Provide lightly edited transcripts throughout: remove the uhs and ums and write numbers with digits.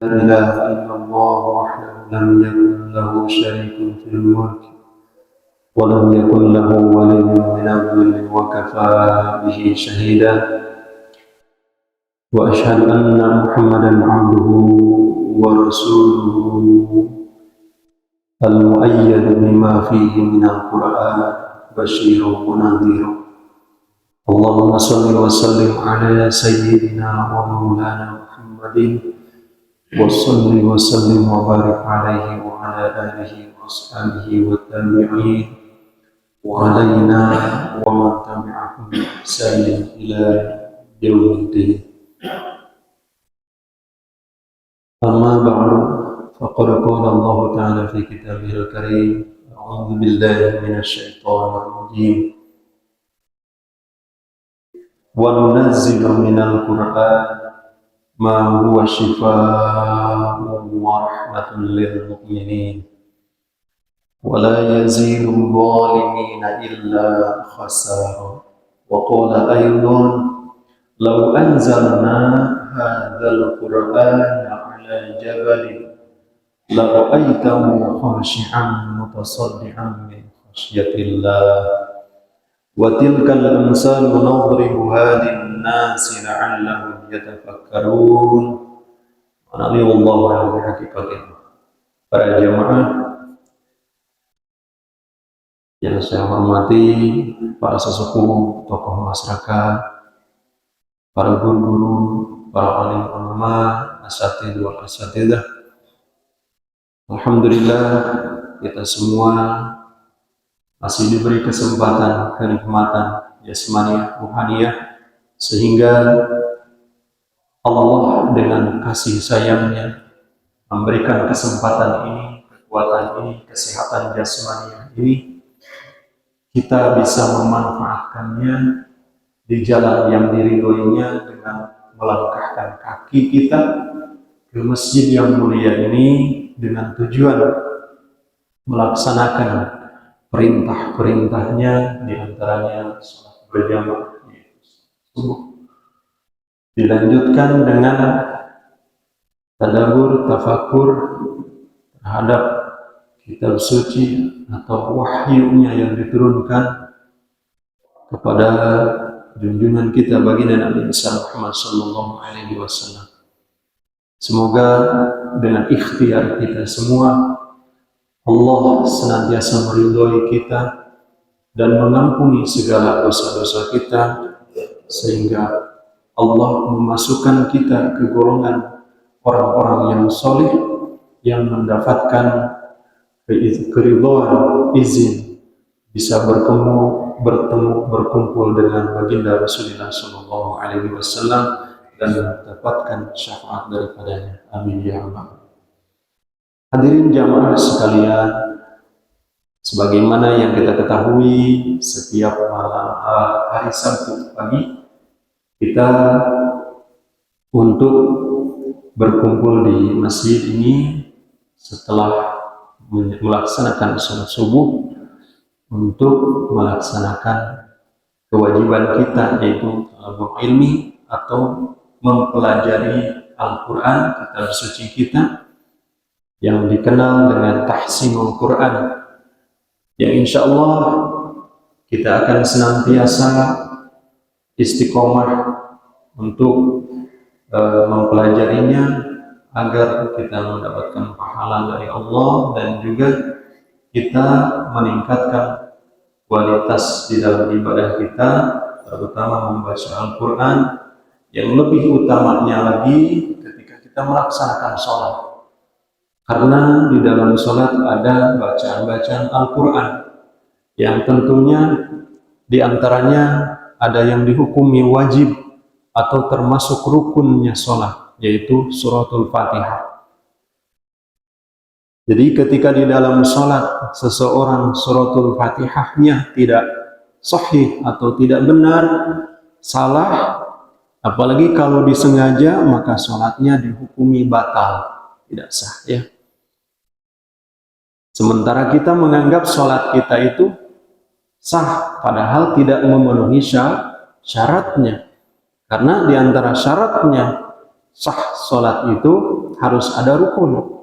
لا إله إلا الله وحده لم يكن له شريك في الملك ولم يكن له ولي من الذل وكفى به شهيدا وأشهد أن محمدا عبده ورسوله المؤيد بما فيه من القرآن بشير ونذير اللهم صل وسلم على سيدنا ومولانا محمد وصل وسلم وبارك عليه وعلى آله وأصحابه والتابعين وعلينا ومن تبعهم بإحسان إلى يوم الدين. أما بعد فقد قال الله تعالى في كتابه الكريم أعوذ بالله من الشيطان الرجيم وننزل من القرآن ما هو شفاء ورحمة للمؤمنين ولا يزيد الظالمين إلا خسارا. وقال أيضا لو أنزلنا هذا القرآن على جبل لرأيته خاشعا متصدعا من خشية الله وتلك الأمثال نضربها للناس لعلهم يتفكرون. Alhamdulillah ala hakikatnya. Para jamaah yang saya hormati, para sesepuh, tokoh masyarakat, para guru-guru, para alim ulama, asatidz wal asatidzah. Alhamdulillah kita semua masih diberi kesempatan, kenikmatan jasmaniah, ruhaniyah, sehingga Allah dengan kasih sayangnya memberikan kesempatan ini, kekuatan ini, kesehatan jasmaniah ini, kita bisa memanfaatkannya di jalan yang diridhoinya dengan melangkahkan kaki kita ke masjid yang mulia ini dengan tujuan melaksanakan perintah-perintahnya, diantaranya sholat berjamaah subuh, dilanjutkan dengan tadabbur, tafakur terhadap kitab suci atau wahyunya yang diturunkan kepada junjungan kita baginda Nabi Muhammad sallallahu alaihi wasallam. Semoga dengan ikhtiar kita semua Allah senantiasa meridhoi kita dan mengampuni segala dosa-dosa kita, sehingga Allah memasukkan kita ke golongan orang-orang yang soleh yang mendapatkan keridhaan, izin bisa berkumpul dengan baginda Rasulullah sallallahu alaihi wasallam dan mendapatkan syafaat daripadanya. Amin ya rabbal. Hadirin jamaah sekalian, sebagaimana yang kita ketahui, setiap malam hari Sabtu pagi kita untuk berkumpul di masjid ini setelah melaksanakan sholat subuh untuk melaksanakan kewajiban kita, yaitu talabul ilmi atau mempelajari Al-Quran, kitab suci kita yang dikenal dengan tahsinul Quran, yang insya Allah kita akan senantiasa istiqomah untuk mempelajarinya agar kita mendapatkan pahala dari Allah dan juga kita meningkatkan kualitas di dalam ibadah kita, terutama membaca Al-Quran, yang lebih utamanya lagi ketika kita melaksanakan sholat. Karena di dalam sholat ada bacaan-bacaan Al-Quran yang tentunya diantaranya ada yang dihukumi wajib atau termasuk rukunnya sholat, yaitu suratul Fatihah. Jadi ketika di dalam sholat seseorang suratul Fatihahnya tidak sahih atau tidak benar, salah, apalagi kalau disengaja, maka sholatnya dihukumi batal, tidak sah ya. Sementara kita menganggap sholat kita itu sah, padahal tidak memenuhi syaratnya. Karena di antara syaratnya sah sholat itu harus ada rukun.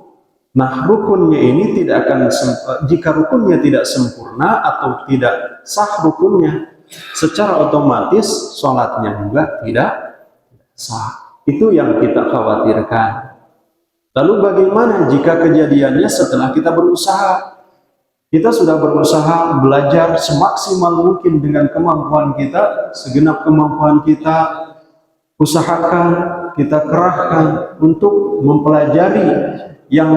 Nah, rukunnya ini tidak akan jika rukunnya tidak sempurna atau tidak sah rukunnya, secara otomatis sholatnya juga tidak sah. Itu yang kita khawatirkan. Lalu bagaimana jika kejadiannya setelah kita berusaha? Kita sudah berusaha belajar semaksimal mungkin dengan kemampuan kita, segenap kemampuan kita, usahakan, kita kerahkan untuk mempelajari yang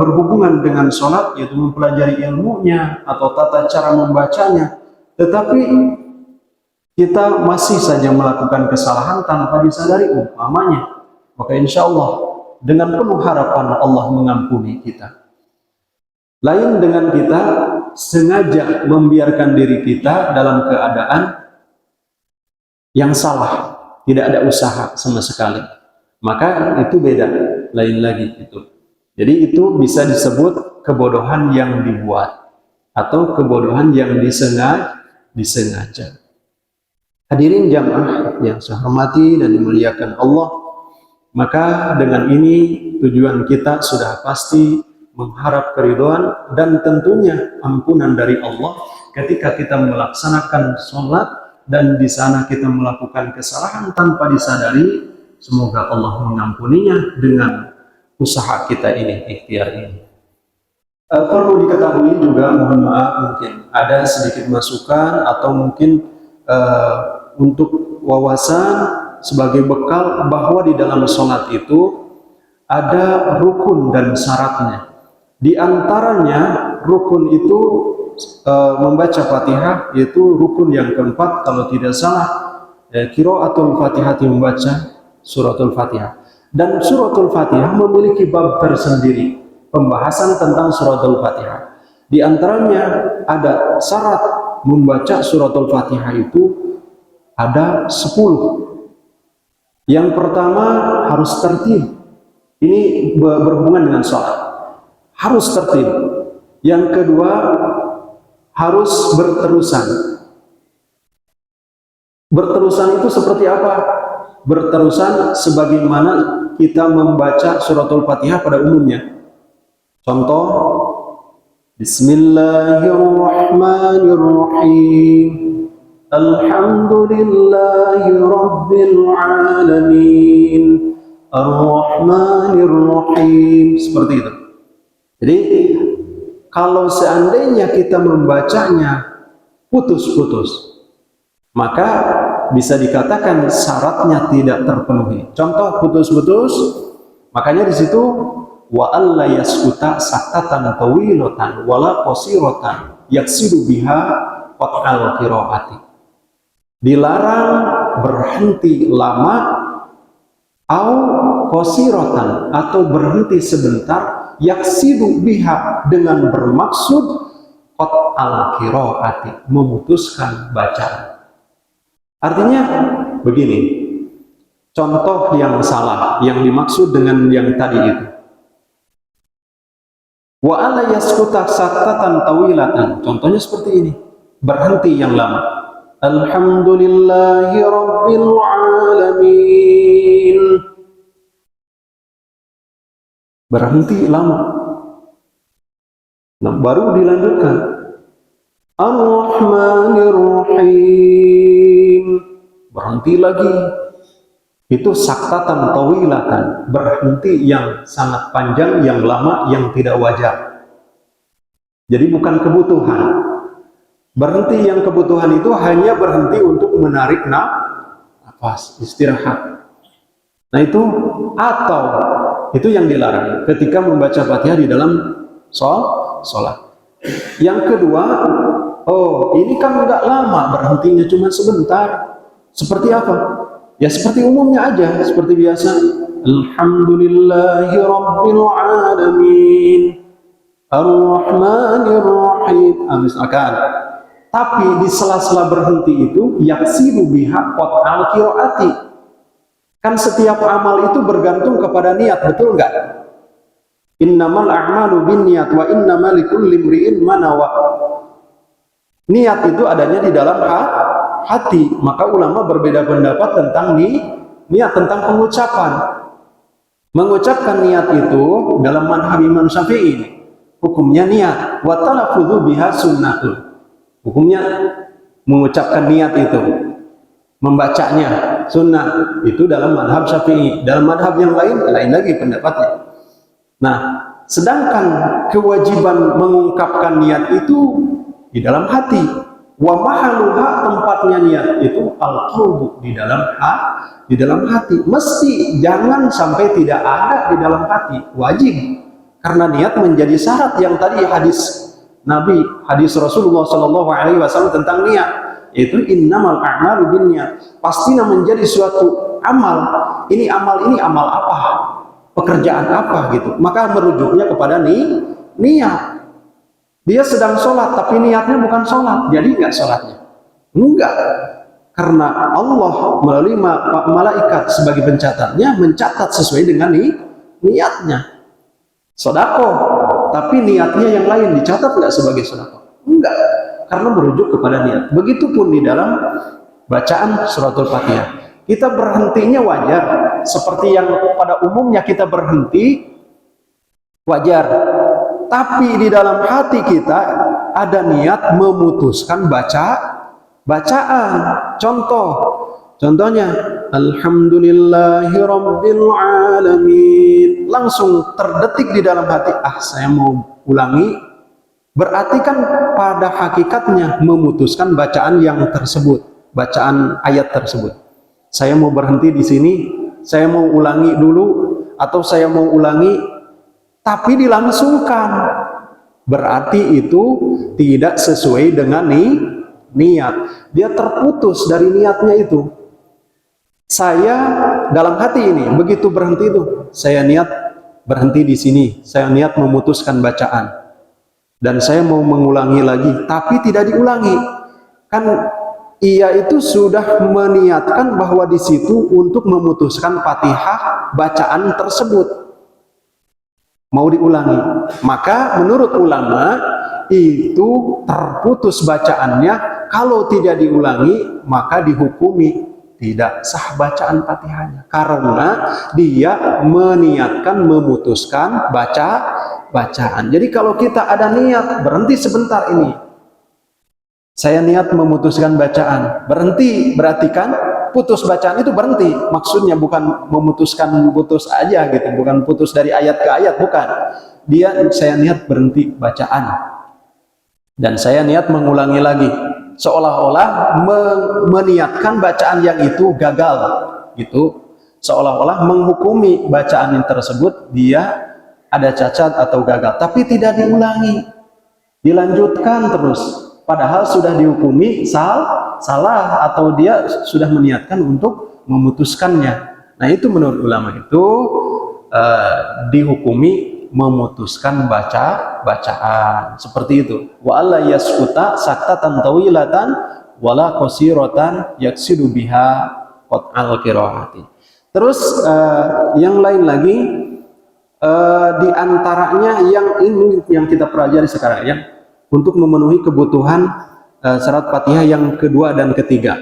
berhubungan dengan sholat, yaitu mempelajari ilmunya atau tata cara membacanya, tetapi kita masih saja melakukan kesalahan tanpa disadari umpamanya, maka insya Allah dengan penuh harapan Allah mengampuni kita. Lain dengan kita sengaja membiarkan diri kita dalam keadaan yang salah, tidak ada usaha sama sekali, maka itu beda, lain lagi itu. Jadi itu bisa disebut kebodohan yang dibuat atau kebodohan yang disengaja. Hadirin jamaah yang saya hormati dan dimuliakan Allah, maka dengan ini tujuan kita sudah pasti mengharap keridhaan dan tentunya ampunan dari Allah ketika kita melaksanakan sholat dan di sana kita melakukan kesalahan tanpa disadari. Semoga Allah mengampuninya dengan usaha kita ini, ikhtiar ini. Perlu diketahui juga, mohon maaf, mungkin ada sedikit masukan atau mungkin untuk wawasan sebagai bekal bahwa di dalam sholat itu ada rukun dan syaratnya. Di antaranya rukun itu membaca Fatihah, yaitu rukun yang keempat kalau tidak salah, qiraatul Fatihah, membaca suratul Fatihah. Dan suratul Fatihah memiliki bab tersendiri, pembahasan tentang suratul Fatihah. Di antaranya ada syarat membaca suratul Fatihah itu ada 10. Yang pertama harus tertib. Ini berhubungan dengan sholat. Harus tertib. Yang kedua harus berterusan. Berterusan itu seperti apa? Berterusan sebagaimana kita membaca suratul Fatihah pada umumnya. Contoh, Bismillahirrahmanirrahim, Alhamdulillahi Rabbil Alamin, Ar-Rahmanir-Rahim, seperti itu. Jadi kalau seandainya kita membacanya putus-putus, maka bisa dikatakan syaratnya tidak terpenuhi. Contoh putus-putus, makanya di situ wa alla yaskuta sakatan tawilatan wala qasiratan yaksidu biha qat'al qiraati. Dilarang berhenti lama au qasiratan atau berhenti sebentar, yaksidu biha dengan bermaksud qat'al qiraati, memutuskan bacaan. Artinya begini, contoh yang salah, yang dimaksud dengan yang tadi itu. Wa alla yaskuta sakatan tawilatan, contohnya seperti ini, berhenti yang lama. Alhamdulillahi Rabbil Alamin, berhenti lama. Nah, baru dilanjutkan Ar-Rahmanir-Rahim, berhenti lagi. Itu saktatan tawilatan, berhenti yang sangat panjang, yang lama, yang tidak wajar. Jadi bukan kebutuhan. Berhenti yang kebutuhan itu hanya berhenti untuk menarik nafas, istirahat. Nah itu, atau itu yang dilarang ketika membaca Fatihah di dalam sholat. Yang kedua, oh ini kan nggak lama, berhentinya cuma sebentar. Seperti apa? Ya seperti umumnya aja, seperti biasa. Alhamdulillahi Rabbil Alamin, Ar-Rahmanir-Rahim. Misalkan. Tapi di sela-sela berhenti itu yaksidu biha qat'al qiraati. Kan setiap amal itu bergantung kepada niat, betul nggak? Innamal a'malu binniyat wa innamal likulli imri'in ma nawa. Niat itu adanya di dalam hati. Maka ulama berbeda pendapat tentang niat, tentang pengucapan. Mengucapkan niat itu dalam madhab Imam Syafi'i hukumnya niat, wa talaffudzu biha sunnatul. Hukumnya mengucapkan niat itu, membacanya sunnah, itu dalam madhab Syafi'i. Dalam madhab yang lain lagi pendapatnya. Nah, sedangkan kewajiban mengungkapkan niat itu di dalam hati. Wa mahaluha, tempatnya niat itu al-qalbu, di dalam hati. Mesti, jangan sampai tidak ada di dalam hati. Wajib, karena niat menjadi syarat yang tadi hadis Nabi, hadis Rasulullah Shallallahu Alaihi Wasallam tentang niat, yaitu innamal a'malu binniyat. Pastinya menjadi suatu amal. Ini amal apa? Pekerjaan apa gitu? Maka merujuknya kepada niat. Dia sedang sholat, tapi niatnya bukan sholat, jadi nggak sholatnya. Enggak, karena Allah melalui malaikat sebagai pencatatnya mencatat sesuai dengan niatnya. Sedekah, tapi niatnya yang lain dicatat nggak sebagai sedekah? Enggak, karena merujuk kepada niat. Begitupun di dalam bacaan suratul Fatihah. Kita berhentinya wajar, seperti yang pada umumnya kita berhenti wajar. Tapi di dalam hati kita ada niat memutuskan bacaan. Contohnya Alhamdulillahirabbil alamin. Langsung terdetik di dalam hati, saya mau ulangi. Berarti kan pada hakikatnya memutuskan bacaan yang tersebut, bacaan ayat tersebut. Saya mau berhenti di sini, saya mau ulangi dulu, atau saya mau ulangi tapi dilangsungkan, berarti itu tidak sesuai dengan niat. Dia terputus dari niatnya itu. Saya dalam hati ini begitu berhenti itu, saya niat berhenti di sini, saya niat memutuskan bacaan, dan saya mau mengulangi lagi, tapi tidak diulangi. Kan ia itu sudah meniatkan bahwa di situ untuk memutuskan Fatihah bacaan tersebut. Mau diulangi, maka menurut ulama itu terputus bacaannya. Kalau tidak diulangi, maka dihukumi tidak sah bacaan Fatihahnya, karena dia meniatkan memutuskan bacaan. Jadi kalau kita ada niat berhenti sebentar, ini saya niat memutuskan bacaan, berhenti, berarti kan putus bacaan itu berhenti. Maksudnya bukan memutuskan putus aja gitu, bukan putus dari ayat ke ayat, bukan. Saya niat berhenti bacaan dan saya niat mengulangi lagi, seolah-olah meniatkan bacaan yang itu gagal gitu, seolah-olah menghukumi bacaan yang tersebut dia ada cacat atau gagal, tapi tidak diulangi, dilanjutkan terus. Padahal sudah dihukumi salah, atau dia sudah meniatkan untuk memutuskannya. Nah, itu menurut ulama itu dihukumi memutuskan bacaan seperti itu. Wa alla yaskuta saktatan tawilatan wala qasiratan yaksidu biha qat'al qiraati. Terus yang lain lagi di antaranya yang kita pelajari sekarang ya, untuk memenuhi kebutuhan syarat Fatihah yang kedua dan ketiga.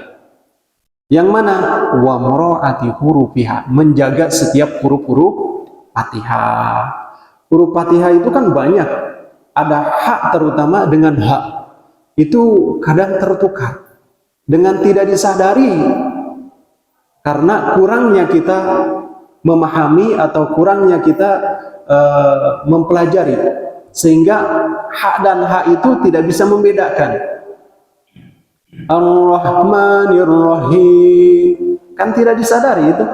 Yang mana? Wa muraati hurufiha, menjaga setiap huruf-huruf Fatihah. Huruf Fatihah itu kan banyak. Ada hak, terutama dengan hak. Itu kadang tertukar dengan tidak disadari, karena kurangnya kita memahami atau kurangnya kita mempelajari, sehingga hak dan hak itu tidak bisa membedakan. Ar-Rahmanir Rahim kan tidak disadari itu,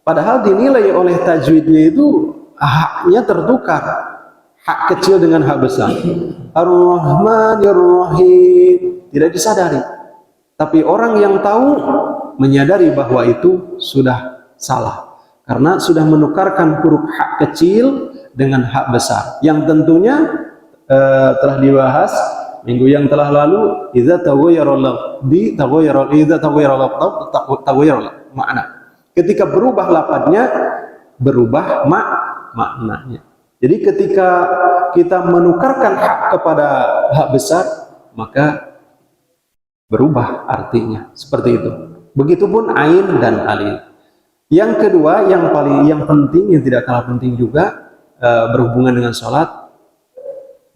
padahal dinilai oleh tajwidnya itu haknya tertukar, hak kecil dengan hak besar. Ar-Rahmanir Rahim tidak disadari, tapi orang yang tahu menyadari bahwa itu sudah salah, karena sudah menukarkan huruf hak kecil dengan hak besar, yang tentunya telah dibahas minggu yang telah lalu. Idza taghayyara makna, ketika berubah lafadznya berubah maknanya. Jadi ketika kita menukarkan hak kepada hak besar, maka berubah artinya, seperti itu. Begitupun ain dan alif. Yang kedua, yang penting, yang tidak kalah penting juga berhubungan dengan sholat,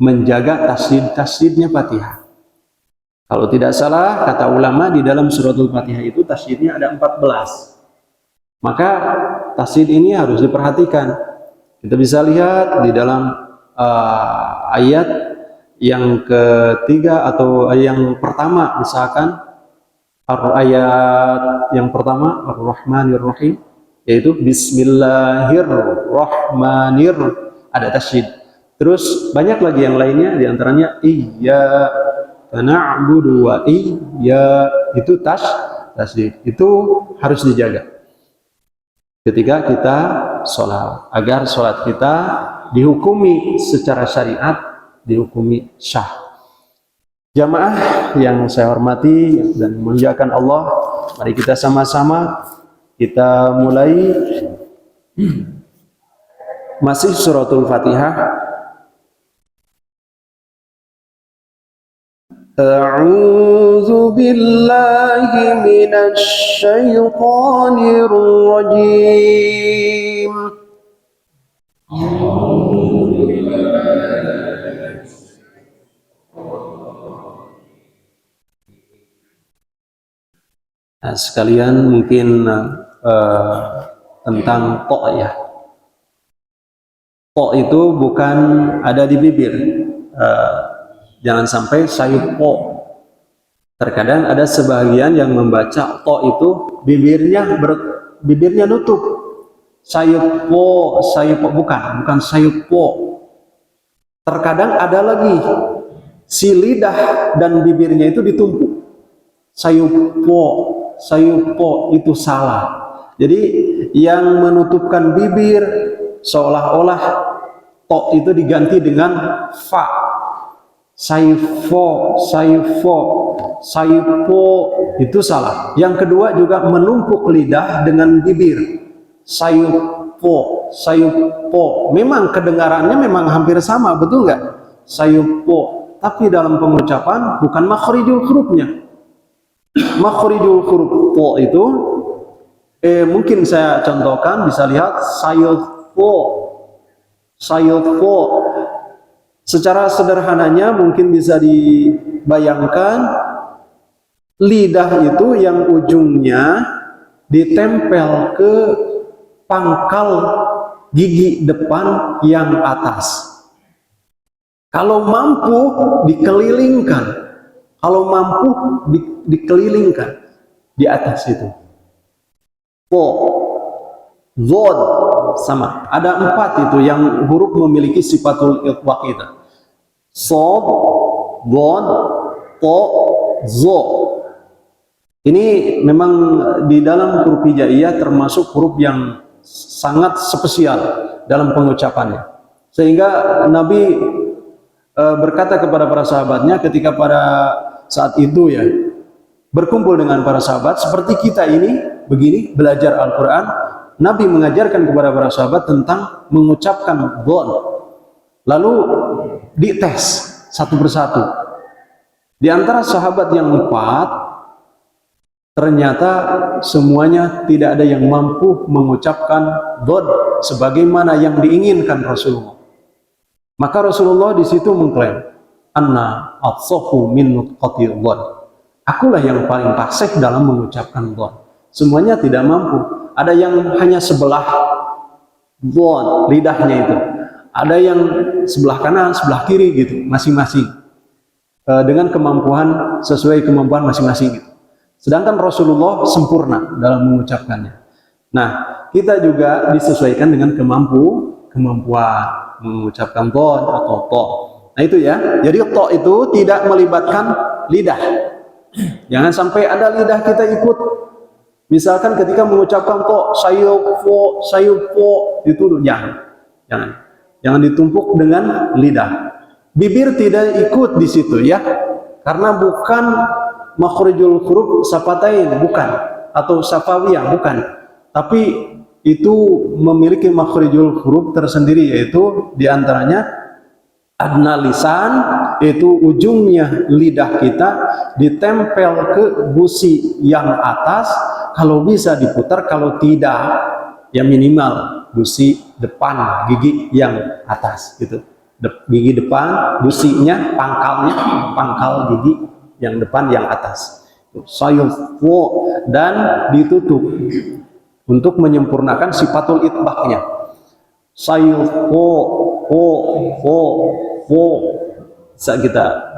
menjaga tasydidnya Fatihah. Kalau tidak salah, kata ulama di dalam suratul Fatihah itu tasydidnya ada 14. Maka tasydid ini harus diperhatikan. Kita bisa lihat di dalam ayat yang ketiga atau yang pertama, misalkan ayat yang pertama Ar-Rahmanir-Rahim, yaitu Bismillahirrahmanirrahim, ada tasydid. Terus banyak lagi yang lainnya, diantaranya Iyyaka na'budu wa itu tasydid. Itu harus dijaga ketika kita sholat, agar sholat kita dihukumi secara syariat, dihukumi syah. Jamaah yang saya hormati dan memuliakan Allah, mari kita sama-sama kita mulai masih suratul Fatihah. A'udzu billahi minasy syaithanir rajim. Nah, sekalian mungkin tentang to ya. To itu bukan ada di bibir. Jangan sampai sayup po. Terkadang ada sebagian yang membaca to itu bibirnya nutup. Sayup po bukan sayup po. Terkadang ada lagi si lidah dan bibirnya itu ditumpuk. Sayup po itu salah. Jadi yang menutupkan bibir seolah-olah to itu diganti dengan fa. Sayupo itu salah. Yang kedua juga menumpuk lidah dengan bibir. Sayupo. Memang kedengarannya memang hampir sama, betul nggak? Sayupo. Tapi dalam pengucapan bukan makhrijul hurufnya. Makhrijul huruf po itu mungkin saya contohkan, bisa lihat sayupo. Secara sederhananya mungkin bisa dibayangkan lidah itu yang ujungnya ditempel ke pangkal gigi depan yang atas. Kalau mampu dikelilingkan di atas itu. Po, zod sama. Ada 4 itu yang huruf memiliki sifatul itlaq itu. Sob, gon, to, zo. Ini memang di dalam huruf hijaiyah termasuk huruf yang sangat spesial dalam pengucapannya. Sehingga Nabi berkata kepada para sahabatnya ketika pada saat itu ya berkumpul dengan para sahabat seperti kita ini begini belajar Al-Quran. Nabi mengajarkan kepada para sahabat tentang mengucapkan gon. Lalu dites satu persatu. Di antara sahabat yang 4, ternyata semuanya tidak ada yang mampu mengucapkan gon sebagaimana yang diinginkan Rasulullah. Maka Rasulullah di situ mengklaim, "Anna afsahu min nutqatil gon." Akulah yang paling fasih dalam mengucapkan gon. Semuanya tidak mampu. Ada yang hanya sebelah gon lidahnya itu. Ada yang sebelah kanan, sebelah kiri gitu, masing-masing. Dengan kemampuan sesuai kemampuan masing-masing gitu. Sedangkan Rasulullah sempurna dalam mengucapkannya. Nah, kita juga disesuaikan dengan kemampuan mengucapkan gon atau to. Nah itu ya. Jadi to itu tidak melibatkan lidah. Jangan sampai ada lidah kita ikut. Misalkan ketika mengucapkan to, sayupo itu jangan ditumpuk dengan lidah. Bibir tidak ikut di situ ya, karena bukan makhrijul huruf safatain, bukan, atau safawiyah, bukan. Tapi itu memiliki makhrijul huruf tersendiri, yaitu diantaranya adna lisan, yaitu ujungnya lidah kita ditempel ke gusi yang atas. kalau bisa diputar, kalau tidak ya minimal gusi depan gigi yang atas gitu. Gigi depan, gusinya, pangkal gigi yang depan yang atas. Sayufu, dan ditutup untuk menyempurnakan sifatul itbaqnya. Sayufu, fo. Bisa kita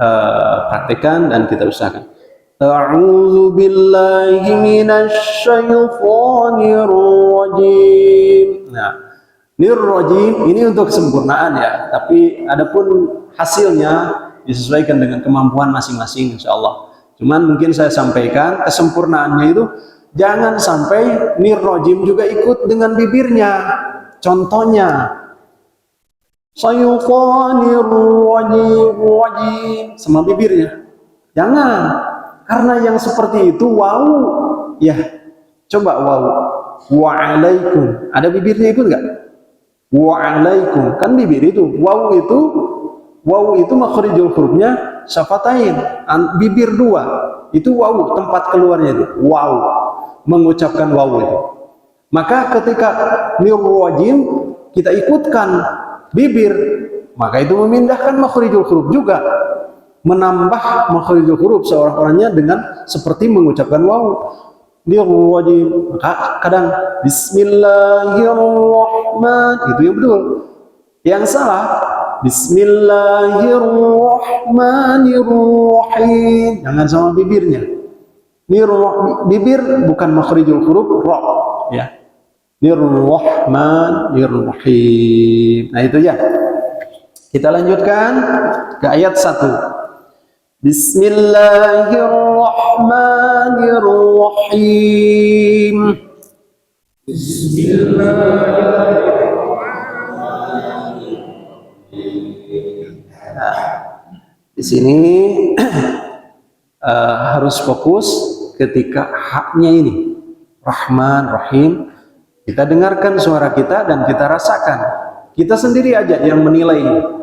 praktekkan dan kita usahakan. A'udzu billahi minasy syaithanir rajim. Nah, nirrajim ini untuk kesempurnaan ya, tapi adapun hasilnya disesuaikan dengan kemampuan masing-masing insyaallah. Cuman mungkin saya sampaikan kesempurnaannya itu jangan sampai nirrajim juga ikut dengan bibirnya. Contohnya sayuqanir rajim sama bibirnya. Jangan. Karena yang seperti itu wow ya. Coba wow. Wa'alaikum. Ada bibirnya ikut enggak? Wa'alaikum. Kan bibir itu. Wow itu makhrijul hurufnya syafatain. Bibir dua. Itu wow, tempat keluarnya itu. Wow. Mengucapkan wow itu. Maka ketika nirrajim kita ikutkan bibir, maka itu memindahkan makhrijul huruf juga. Menambah makhrijul huruf seorang-orangnya dengan seperti mengucapkan wow. Nirrajim. Maka kadang bismillahirrahmanirrahim itu yang betul. Yang salah bismillahirrahmanirrahim. Jangan sama bibirnya. Bibir bukan makhrijul huruf ra ya. Nirrahmanirrahim. Nah itu ya. Kita lanjutkan ke ayat 1. Bismillahirrahmanirrahim. Bismillahirrahmanirrahim. Nah, di sini harus fokus ketika haknya ini Rahman Rahim. Kita dengarkan suara kita dan kita rasakan. Kita sendiri aja yang menilai.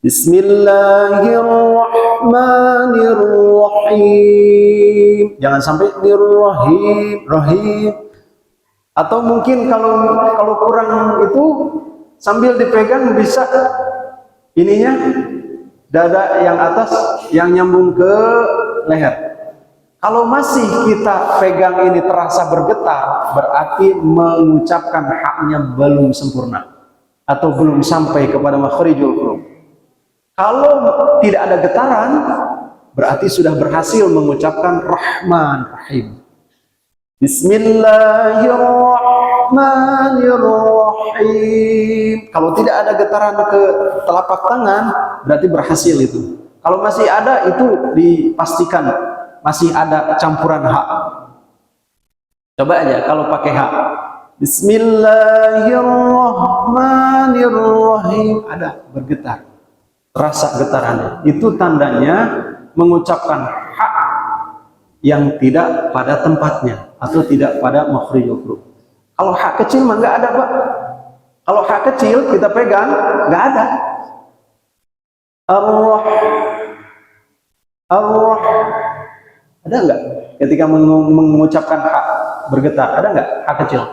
Bismillahirrahmanirrahim. Jangan sampai rahim. Atau mungkin kalau kurang itu sambil dipegang bisa ininya dada yang atas yang nyambung ke leher. Kalau masih kita pegang ini terasa bergetar, berarti mengucapkan haknya belum sempurna atau belum sampai kepada makhrijul huruf. Kalau tidak ada getaran, berarti sudah berhasil mengucapkan Rahman Rahim. Bismillahirrahmanirrahim. Kalau tidak ada getaran ke telapak tangan, berarti berhasil itu. Kalau masih ada, itu dipastikan masih ada campuran hak. Coba aja kalau pakai hak. Bismillahirrahmanirrahim. Ada bergetar. Rasa getarannya. Itu tandanya mengucapkan hak yang tidak pada tempatnya atau tidak pada makhrijul huruf. Kalau hak kecil mah nggak ada, Pak. Kalau hak kecil kita pegang nggak ada. Allah ada nggak? Ketika mengucapkan hak bergetar, ada nggak hak kecil?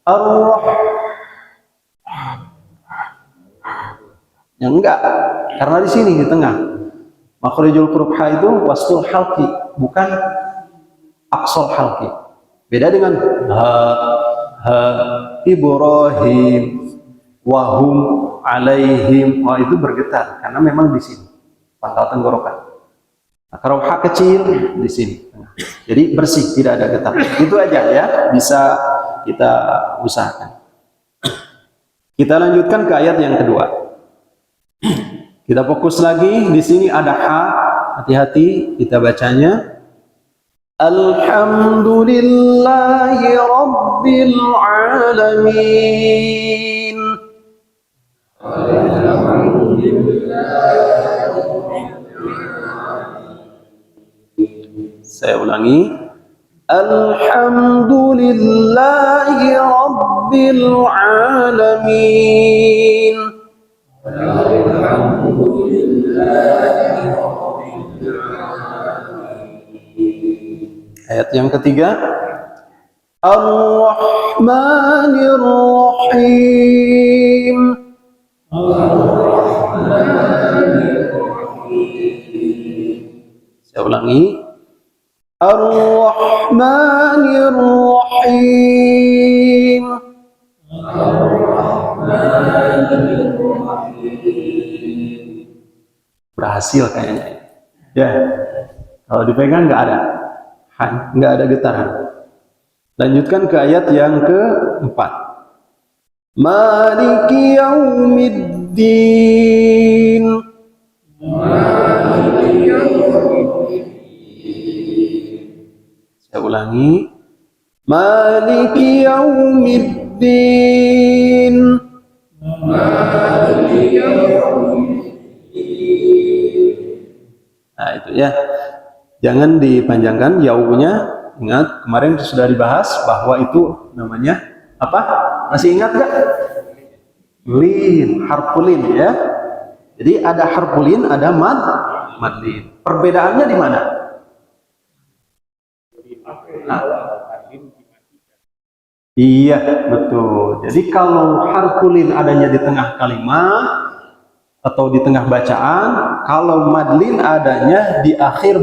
Allah yang enggak, karena di sini di tengah makhrijul huruf ha itu wastul halqi, bukan aqsal halqi. Beda dengan Ibrahim wahum alaihim, itu bergetar karena memang di sini pangkal tenggorokan. Nah, kalau ha kecil di sini, jadi bersih, tidak ada getar. Itu aja ya, bisa kita usahakan. Kita lanjutkan ke ayat yang kedua. Kita fokus lagi, di sini ada ha, hati-hati kita bacanya. Alhamdulillahi Rabbil Alamin. Saya ulangi. Alhamdulillahi Rabbil Alamin. Ayat yang ketiga. Ar-Rahmanir Rahim. Saya ulangi. Ar-Rahmanir Rahim. Berhasil kayaknya. Ya. Kalau dipegang nggak ada. Nggak ada getaran. Lanjutkan ke ayat yang keempat. Maliki yaumiddin. Saya ulangi. Maliki yaumiddin. Nah itu ya. Jangan dipanjangkan yaunya. Ingat, kemarin sudah dibahas bahwa itu namanya apa? Masih ingat nggak? Lin, harfulin ya. Jadi ada harfulin, ada madlin. Perbedaannya di mana? Nah. Iya, betul. Jadi kalau harfulin adanya di tengah kalimat atau di tengah bacaan, kalau madlin adanya di akhir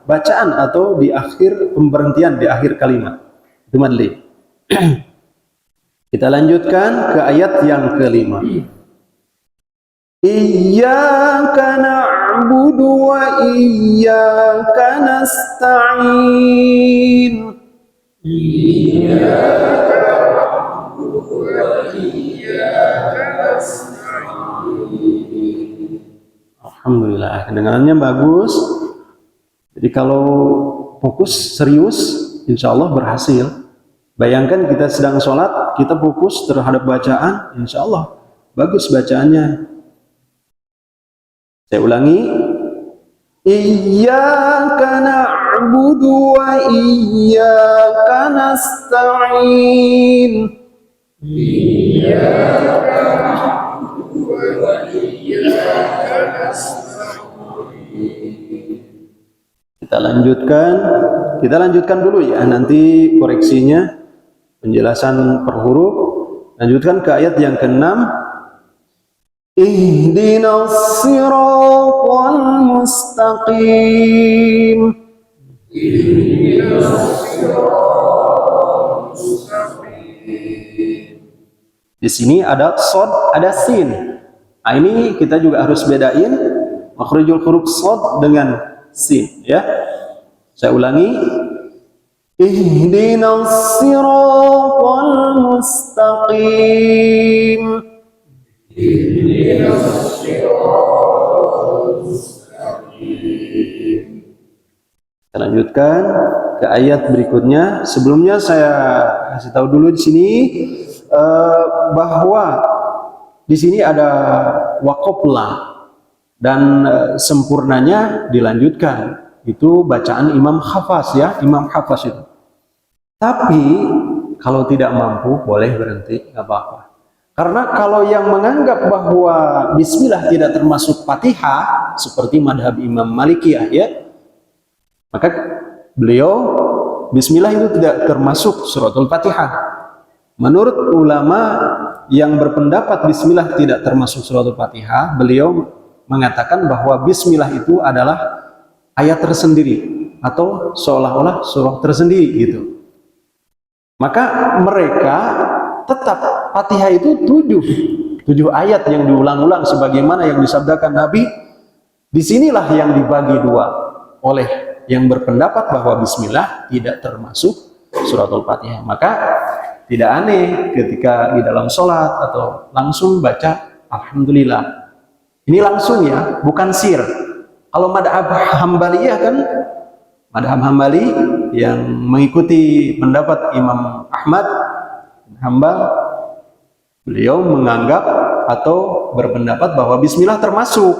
bacaan atau di akhir pemberhentian, di akhir kalimat. Itu madlin. Kita lanjutkan ke ayat yang kelima. Iyyaka na'budu wa iyyaka nasta'in. Iyyaka na'budu wa iyyaka nasta'in. Alhamdulillah, kedengarannya bagus. Jadi kalau fokus serius, insya Allah berhasil. Bayangkan kita sedang sholat, kita fokus terhadap bacaan, insya Allah bagus bacaannya. Saya ulangi. Iyyaka na'budu wa iyyaka nasta'in. Iyyaka na'budu wa iyyaka nasta'in. Kita lanjutkan dulu ya, nanti koreksinya, penjelasan per huruf. Lanjutkan ke ayat yang ke-6. Ihdinas siratal mustaqim. Ihdinas siratal mustaqim. Di sini ada shad, ada sin. Nah, ini kita juga harus bedain makhrijul huruf shad dengan sin ya. Saya ulangi. Ihdinas siratal mustaqim. Ihdinas siratal mustaqim. Kita lanjutkan ke ayat berikutnya. Sebelumnya saya kasih tahu dulu di sini bahwa di sini ada waqaflah dan sempurnanya dilanjutkan. Itu bacaan Imam Hafaz ya, Imam Hafaz itu. Tapi kalau tidak mampu boleh berhenti, nggak apa-apa. Karena kalau yang menganggap bahwa bismillah tidak termasuk Fatihah seperti madhab Imam Malikiyah ya, maka beliau bismillah itu tidak termasuk suratul Fatihah. Menurut ulama yang berpendapat bismillah tidak termasuk suratul Fatihah, beliau mengatakan bahwa bismillah itu adalah ayat tersendiri atau seolah-olah surah tersendiri gitu. Maka mereka tetap Fatihah itu tujuh ayat yang diulang-ulang sebagaimana yang disabdakan Nabi. Disinilah yang dibagi dua oleh yang berpendapat bahwa bismillah tidak termasuk suratul Fatihah. Maka tidak aneh ketika di dalam sholat atau langsung baca alhamdulillah. Ini langsung ya, bukan sir. Kalau madhab Hambaliyah kan, madhab Hambali yang mengikuti pendapat Imam Ahmad bin Hambal, beliau menganggap atau berpendapat bahwa bismillah termasuk.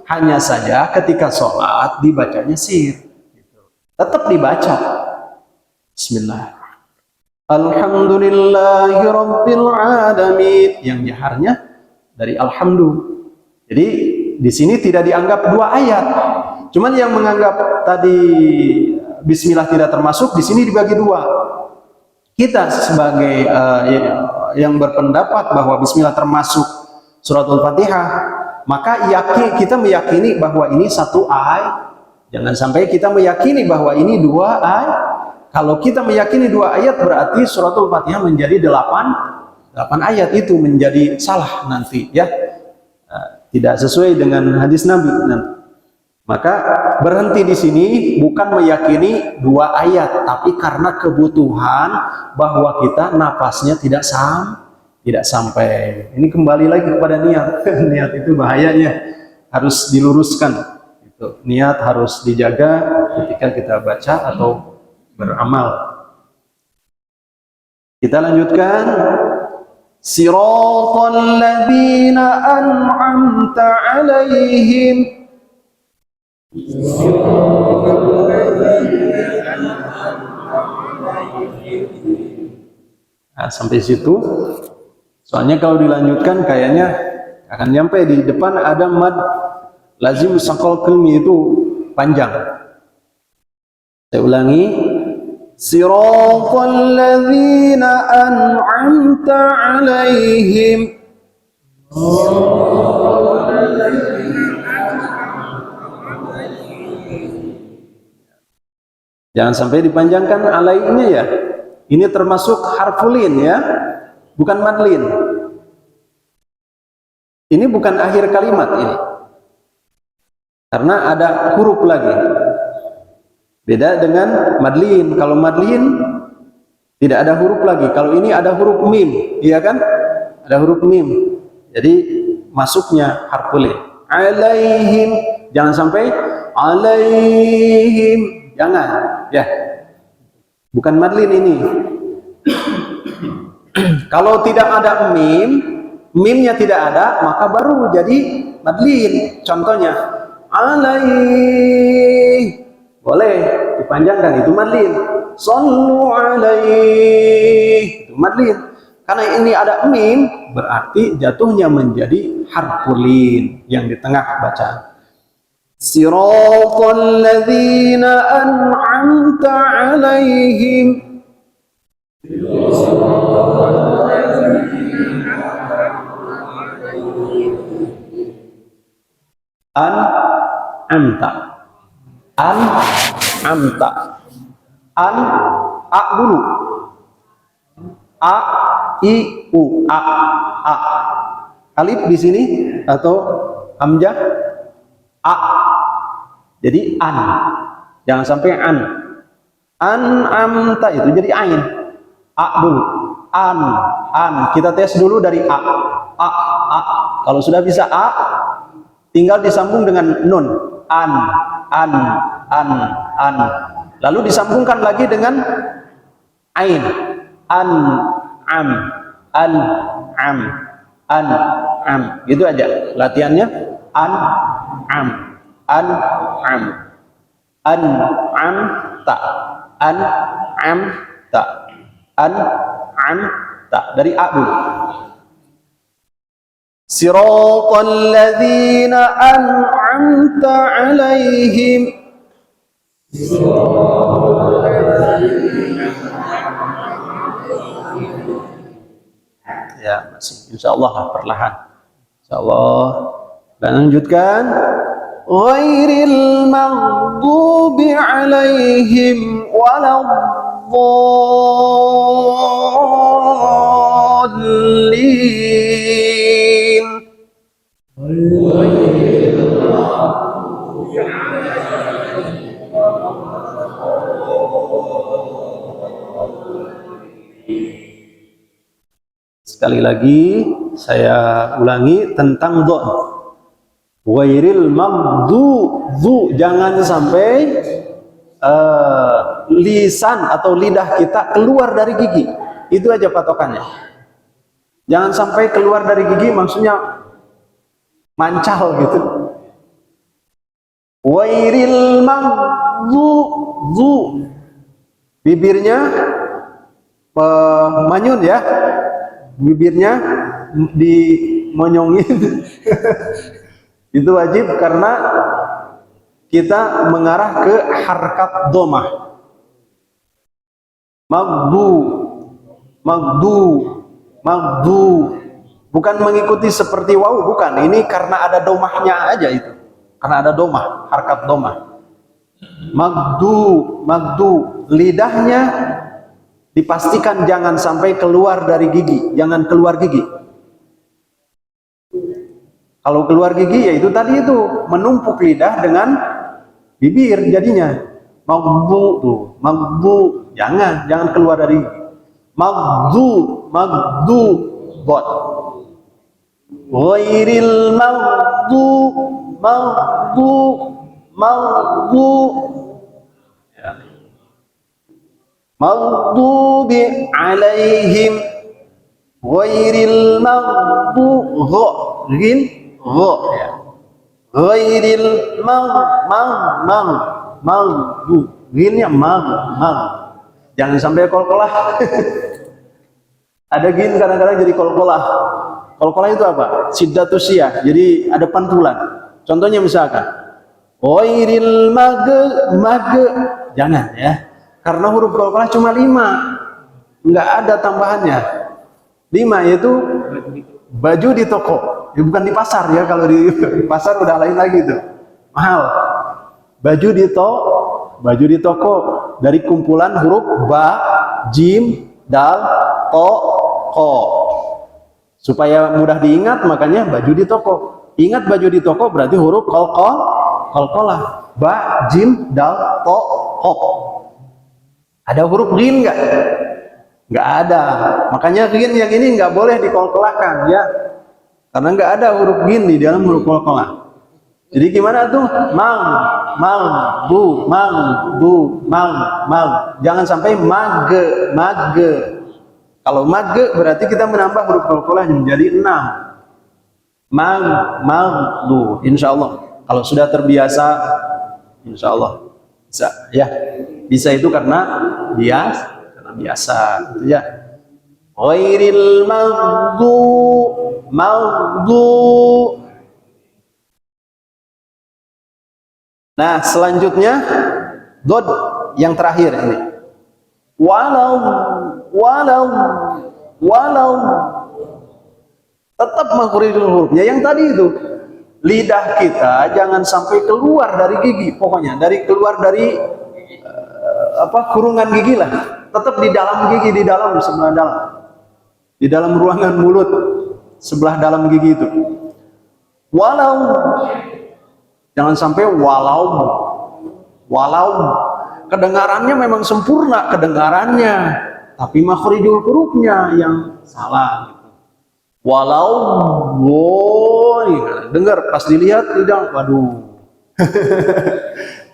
Hanya saja ketika sholat dibacanya sir. Tetap dibaca bismillah. Alhamdulillahi Rabbil Alamin. Yang jaharnya dari alhamdulillah. Jadi di sini tidak dianggap dua ayat. Cuman yang menganggap tadi bismillah tidak termasuk, di sini dibagi dua. kita sebagai yang berpendapat bahwa bismillah termasuk suratul Fatihah, maka kita meyakini bahwa ini satu ayat. Jangan sampai kita meyakini bahwa ini dua ayat. Kalau kita meyakini dua ayat, berarti suratul Fatihah menjadi 8 ayat, itu menjadi salah nanti ya. Tidak sesuai dengan hadis Nabi nanti. Maka berhenti di sini bukan meyakini dua ayat, tapi karena kebutuhan bahwa kita napasnya tidak sampai. Ini kembali lagi kepada niat. Niat itu bahayanya, harus diluruskan. Itu niat harus dijaga ketika kita baca atau beramal. Kita lanjutkan. Siratal ladzina an'amta 'alaihim. Nah, sampai situ. Soalnya kalau dilanjutkan kayaknya akan nyampe di depan ada mad lazim saqal kelmi, itu panjang. Saya ulangi. Siratal ladzina an'amta 'alaihim. Jangan sampai dipanjangkan alainya ya. Ini termasuk harfulin ya, bukan madlin. Ini bukan akhir kalimat ini. Karena ada huruf lagi. Beda dengan madlin. Kalau madlin tidak ada huruf lagi. Kalau ini ada huruf mim, iya kan? Ada huruf mim. Jadi masuknya harfulin. Alaihim, jangan sampai alaihim. Jangan, ya. Bukan madlin ini. Kalau tidak ada mimnya tidak ada, maka baru jadi madlin. Contohnya, alaih. Boleh dipanjangkan, itu madlin. Sallu alaih. Itu madlin. Karena ini ada mim, berarti jatuhnya menjadi harfulin yang di tengah bacaan. Siratal ladzina an'amta 'alaihim. An'amta. An'amta. A dulu. A, I, U. A. Alif di sini atau hamzah? A. Jadi an. Jangan sampai an. An'amta itu jadi ain. A dulu. An. Kita tes dulu dari A. Kalau sudah bisa A, tinggal disambung dengan nun. An. Lalu disambungkan lagi dengan ain. An'am. Gitu aja latihannya. An'amta. Dari A dulu. Siratal ladzina an'amta 'alaihim. Ya, masih insyaallah perlahan. Insyaallah. Dan lanjutkan. Ghairil maghdubi 'alaihim waladdallin. Sekali lagi saya ulangi tentang dha. Ghairil maghdubi, jangan sampai lisan atau lidah kita keluar dari gigi. Itu aja patokannya. Jangan sampai keluar dari gigi, maksudnya mancal gitu. Ghairil maghdubi, bibirnya manyun ya, bibirnya dimonyongin. Itu wajib karena kita mengarah ke harkat domah. magdu, magdu. Bukan mengikuti seperti wawu, bukan. Ini karena ada domahnya aja itu. Karena ada domah, harkat domah. Magdu, magdu. Lidahnya dipastikan jangan sampai keluar dari gigi, jangan keluar gigi. Kalau keluar gigi, ya itu tadi itu menumpuk lidah dengan bibir jadinya. Magdu tuh, magdu. Jangan keluar dari gigi. Magdu, magdu, bot. Ghairil magdu, magdu, magdu. Maghdubi alaihim ghairil maghdubi ya. Ghairil ghinnya mag. Jangan sampai kolkolah. Ada gin kadang-kadang jadi kolkolah. Kolkolah itu apa? Siddatus siyah. Jadi ada pantulan. Contohnya misalkan ghairil jangan ya. Karena huruf qalqalah cuma 5, nggak ada tambahannya. 5 yaitu baju di toko, ya bukan di pasar ya. Kalau di pasar udah lain lagi tuh, mahal. Baju di toko dari kumpulan huruf ba, jim, dal, to, ko. Supaya mudah diingat makanya baju di toko. Ingat baju di toko berarti huruf qalqalah. Ba, jim, dal, to, ko. Ada huruf ghin nggak? Nggak ada. Makanya ghin yang ini nggak boleh dikolkolahkan ya, karena nggak ada huruf ghin di dalam huruf kolkolah. Jadi gimana tuh? Bu. Jangan sampai mage. Kalau mage berarti kita menambah huruf kolkolah menjadi 6. Bu. Insya Allah. Kalau sudah terbiasa, insya Allah bisa ya. Bisa itu karena biasa gitu ya. Ghairil maghdu. Nah, selanjutnya dod yang terakhir ini. Walau tetap makhrijul hurufnya yang tadi itu. Lidah kita jangan sampai keluar dari gigi, pokoknya keluar dari kurungan gigi lah, tetap di dalam gigi, di dalam sebelah dalam, di dalam ruangan mulut sebelah dalam gigi itu. Walau, jangan sampai walau kedengarannya memang sempurna kedengarannya, tapi makhrijul hurufnya yang salah. Walau dengar pas dilihat tidak, waduh.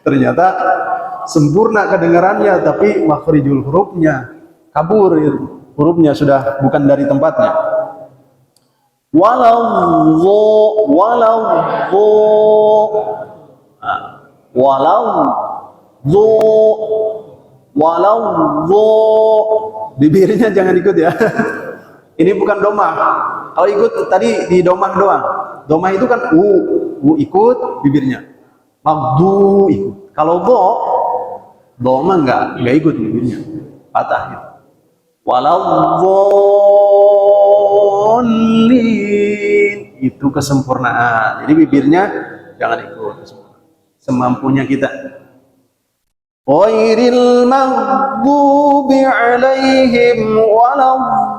Ternyata sempurna kedengarannya tapi makhrijul hurufnya kabur, hurufnya sudah bukan dari tempatnya. Bibirnya jangan ikut ya. Ini bukan domah. Kalau ikut tadi di domah doang. Domah itu kan u ikut bibirnya. Magdu ikut. Kalau domah enggak ikut bibirnya. Patah gitu. Waladdallin, itu kesempurnaan. Jadi bibirnya jangan ikut. Semampunya kita. Ghairil maghdubi alaihim waladdallin.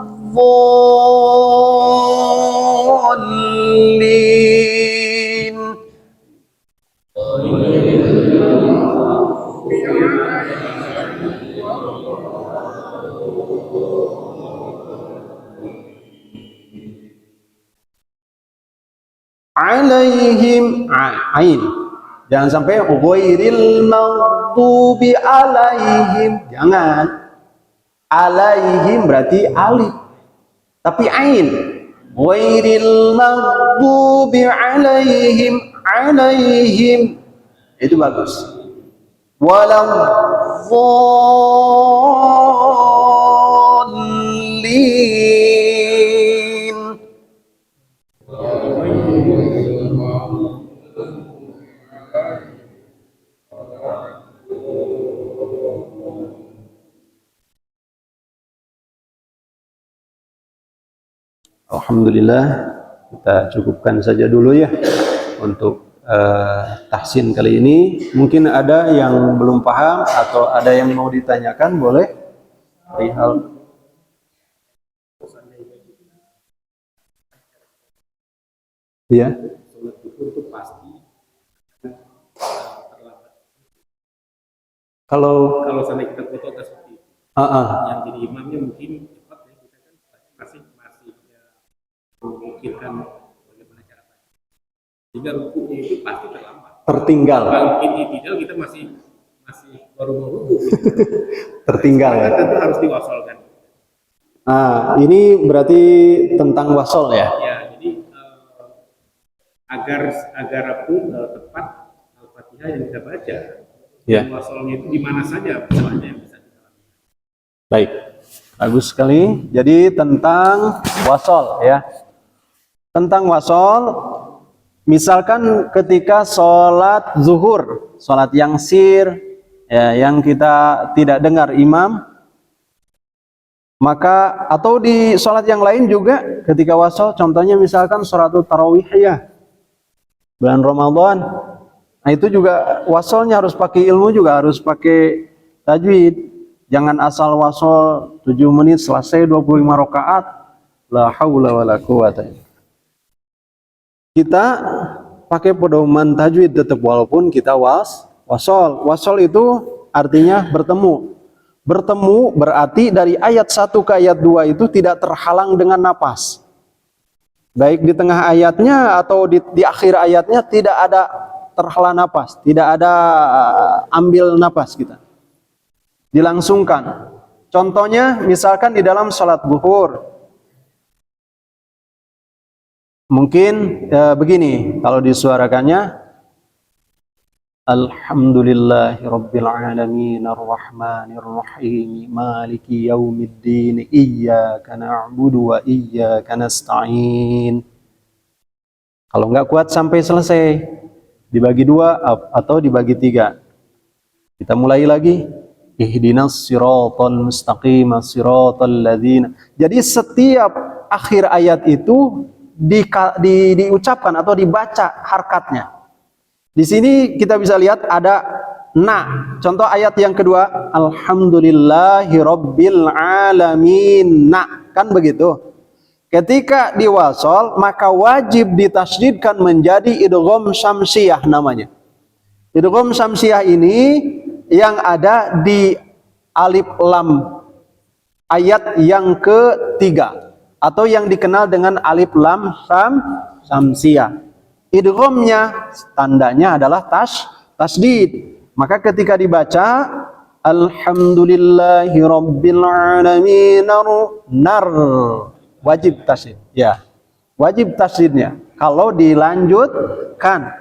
Alaihim ain, jangan sampai ghairil maghdubi alaihim, jangan. Alaihim berarti alif tapi ain. Ghairil maghdubi alaihim itu bagus. Waladdallin. Alhamdulillah, kita cukupkan saja dulu ya untuk tahsin kali ini. Mungkin ada yang belum paham atau ada yang mau ditanyakan, boleh. Perihal ya. Kalau sampai kita foto ke seperti itu, yang jadi imamnya mungkin cepat ya, kita kan masih memikirkan bagaimana caranya. Sehingga rukunya itu pasti terlambat. Tertinggal. Mungkin ideal kita masih baru mau ruku. Gitu. Tertinggal ya. Tentu harus diwasolkan. Ini berarti tentang wasol ya. Ya, jadi agar pun tepat Al-Fatihah yang kita baca. Ya. Wasolnya itu di mana saja misalnya yang bisa kita lakukan. Baik, bagus sekali. Jadi tentang wasol ya. Tentang wasol, misalkan ketika sholat zuhur, sholat yang sir, ya, yang kita tidak dengar imam, maka atau di sholat yang lain juga ketika wasol, contohnya misalkan sholatul tarawih ya, bulan Ramadan. Nah itu juga wasolnya harus pakai ilmu, juga harus pakai tajwid. Jangan asal wasol 7 menit selesai 25 rakaat. La haula wala quwata. Kita pakai pedoman tajwid tetap walaupun kita wasol. Wasol itu artinya bertemu. Bertemu berarti dari ayat 1 ke ayat 2 itu tidak terhalang dengan napas. Baik di tengah ayatnya atau di akhir ayatnya tidak ada terhela napas, tidak ada ambil napas kita. Dilangsungkan. Contohnya misalkan di dalam sholat zuhur. Mungkin begini kalau disuarakannya, Alhamdulillahi Rabbil Alamin Ar-Rahmanir Rahim Maliki Yaumiddin Iyyaka na'budu wa iyyaka nasta'in. Kalau nggak kuat sampai selesai, dibagi 2 atau dibagi 3. Kita mulai lagi. Ihdinas siratal mustaqim siratal ladzina. Jadi setiap akhir ayat itu diucapkan atau dibaca harkatnya. Di sini kita bisa lihat ada na. Contoh ayat yang kedua, Alhamdulillahi Rabbil Alamin. Na, kan begitu. Ketika diwasol, maka wajib ditasydidkan menjadi idgham syamsiyah namanya. Idgham syamsiyah ini yang ada di alif lam ayat yang ketiga atau yang dikenal dengan alif lam syamsiyah. Idghamnya tandanya adalah tasydid. Maka ketika dibaca Alhamdulillahi Rabbil Alamin nar, wajib tasydid. Ya. Wajib tasydidnya. Kalau dilanjutkan.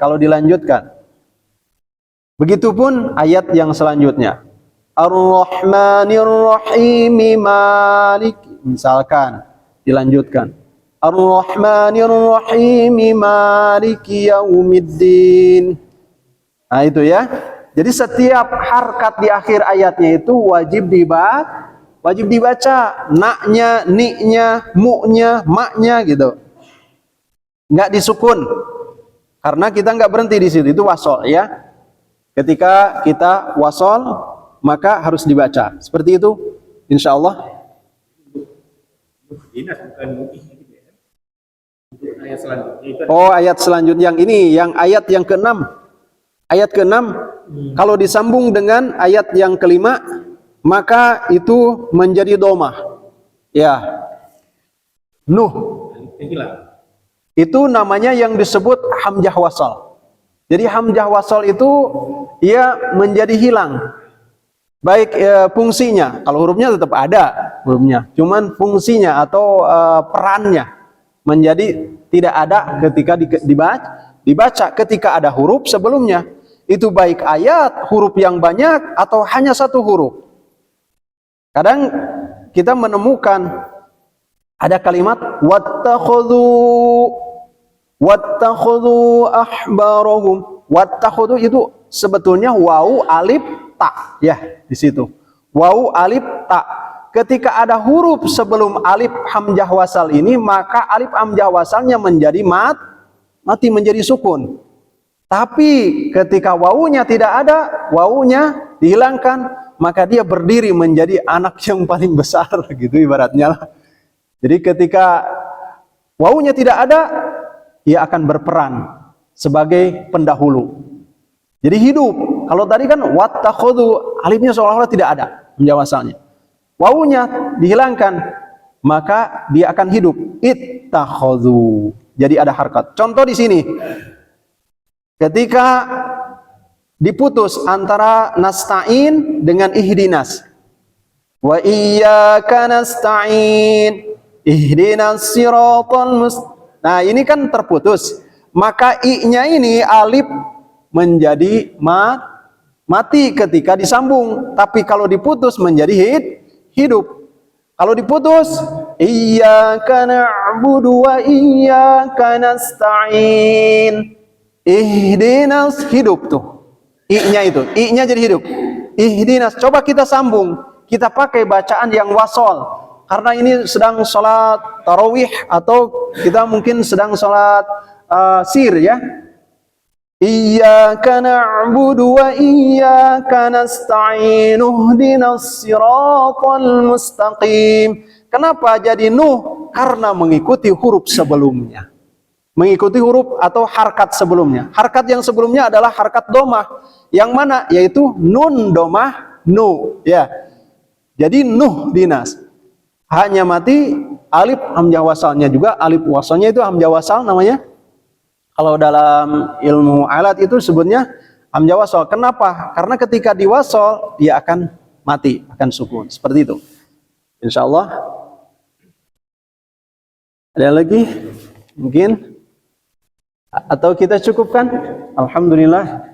Begitupun ayat yang selanjutnya. Ar-Rahmanir Rahim Malik. Misalkan dilanjutkan. Ar-Rahmanir Rahim Maliki Yaumiddin. Nah itu ya. Jadi setiap harkat di akhir ayatnya itu wajib dibaca. Naknya, niknya, mu'nya, maknya gitu. Nggak disukun. Karena kita nggak berhenti di situ. Itu wasol ya. Ketika kita wasol, maka harus dibaca. Seperti itu, insya Allah. Oh, ayat selanjutnya yang ini, yang ayat yang ke-6. Ayat ke-6, kalau disambung dengan ayat yang ke-5, maka itu menjadi domah. Ya. Nuh. Itu namanya yang disebut hamzah wasal. Jadi hamzah wasal itu ia menjadi hilang. Baik fungsinya, kalau hurufnya tetap ada hurufnya, cuman fungsinya atau perannya menjadi tidak ada ketika dibaca ketika ada huruf sebelumnya. Itu baik ayat, huruf yang banyak atau hanya satu huruf. Kadang kita menemukan ada kalimat wattakhudhu ahbarahum. Wattakhudhu itu sebetulnya wawu alif ta ya di situ. Wawu alif ta. ketika ada huruf sebelum alif hamzah wasal ini, maka alif hamzah wasalnya menjadi mati, menjadi sukun. Tapi ketika wawunya tidak ada, wawunya dihilangkan, maka dia berdiri menjadi anak yang paling besar gitu ibaratnya lah. Jadi ketika wawunya tidak ada, ia akan berperan sebagai pendahulu. Jadi hidup. Kalau tadi kan wattakhadhu, alifnya seolah-olah tidak ada hamzah wasalnya. Wawunya dihilangkan, maka dia akan hidup. Ittakhadhu. Jadi ada harkat. Contoh di sini. Ketika diputus antara nasta'in dengan ihdinas. Wa iyyaka nasta'in. Ihdinas siratal mustaqim. Nah, ini kan terputus. Maka i-nya ini alif menjadi mati ketika disambung. Tapi kalau diputus menjadi hidup. Kalau diputus, iyyaka na'budu wa iyyaka nasta'in. Ihdinas, hidup tuh. I-nya itu, I-nya jadi hidup. Ihdinas, coba kita sambung. Kita pakai bacaan yang wasol. Karena ini sedang sholat tarawih atau kita mungkin sedang sholat sir ya. Iyyaka na'budu wa iyyaka nasta'in ihdinas siratal mustaqim. Kenapa jadi Nuh? Karena mengikuti huruf sebelumnya. Mengikuti huruf atau harkat sebelumnya. Harkat yang sebelumnya adalah harkat domah. Yang mana? Yaitu nun domah nu. Ya. Jadi Nuh dinas. Hanya mati alif hamzah wasalnya juga. Alif wasalnya itu hamzah wasal namanya. Kalau dalam ilmu alat itu sebutnya hamzah wasal. Kenapa? Karena ketika diwasal dia akan mati, akan sukun. Seperti itu. Insyaallah. Ada lagi? Mungkin? Atau kita cukupkan? Alhamdulillah.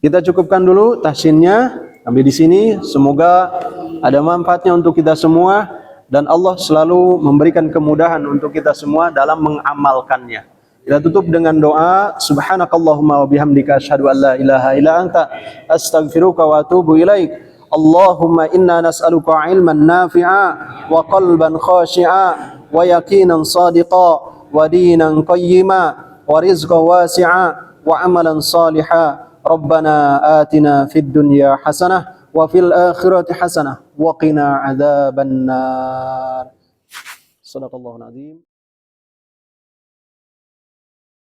Kita cukupkan dulu tahsinnya sampai di sini. Semoga ada manfaatnya untuk kita semua dan Allah selalu memberikan kemudahan untuk kita semua dalam mengamalkannya. Kita tutup dengan doa. Subhanakallahumma wa bihamdika asyhadu an la ilaha illa anta astaghfiruka wa atubu ilaik. Allahumma inna nas'aluka ilman nafi'a wa qalban khashi'a wa yaqinan sadiqa wa dinan qayyima wa rizqan wasi'a wa amalan saliha. Rabbana atina fid dunya hasanah wa fil akhirati hasanah wa qina adzaban nar. Shadaqallahul azim.